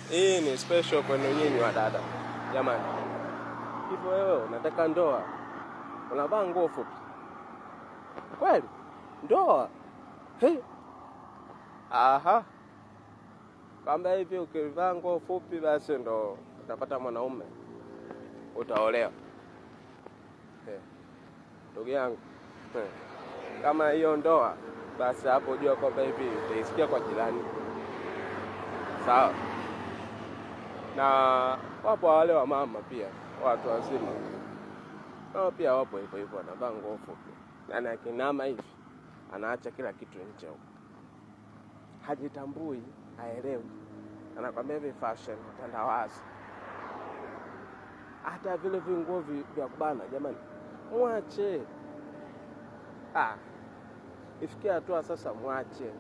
Hii ni special kwenu nyinyi wa dada. Jamani. Hivyo wewe unataka ndoa, unavaa nguo fupi. Kweli? Ndoa? He? Aha. Kama hivi ukivaa nguo fupi basi ndo utapata mwanaume. Utaolewa. Ndugu yangu. Kama hiyo ndoa basi hapo jua kwamba hivi utaisikia kwa jirani. Sawa. Na wapo wale wa mama pia, watu wazima. Nao pia wapo hivyo hivyo wanavaa nguo fupi. Yaani akinama hivi anaacha kila kitu nje huko. Hajitambui, haelewi. Anakwambia hivi fashion, utandawazi. Hata vile vinguo vya kubana jamani. Mwache. Ifikia hatua sasa mwache.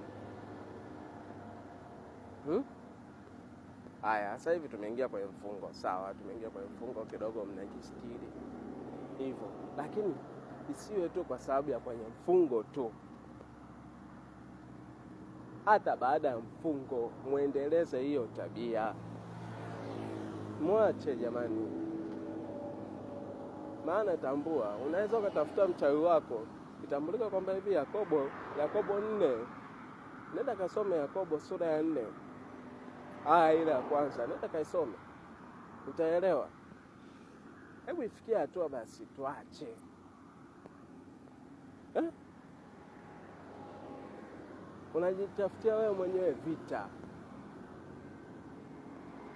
Haya, sasa hivi tumeingia kwenye mfungo. Sawa, tumeingia kwenye mfungo kidogo mnajistiri. Hivyo. Lakini isiwe tu kwa sababu ya kwenye mfungo tu. Hata baada ya mfungo muendeleze hiyo tabia. Mwache jamani. Maana tambua, unaweza ukatafuta mchawi wako, itambulika kwamba hivi Yakobo 4. Nenda kasome Yakobo sura ya 4. Ile ya kwanza, nenda kaisome. Utaelewa. Hebu ifikia hatua basi tuache. Unajitafutia wewe mwenyewe vita.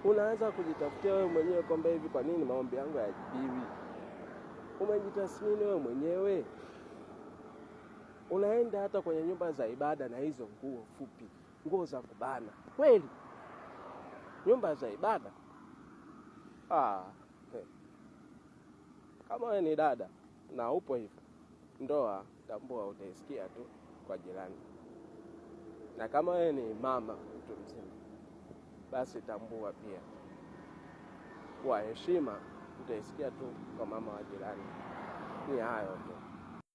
Unaanza kujitafutia wewe mwenyewe kwamba hivi kwa nini maombi yangu hayajibiwi. Umejitathmini wewe mwenyewe. Unaenda hata kwenye nyumba za ibada na hizo nguo fupi, nguo za kubana. Kweli? Nyumba za ibada? Kama wewe ni dada na upo hivyo, ndoa tambua utaisikia tu kwa jirani. Na kama wewe ni mama mtu mzima, basi tambua pia kwa heshima utaisikia tu kwa mama wa jirani. Ni hayo tu.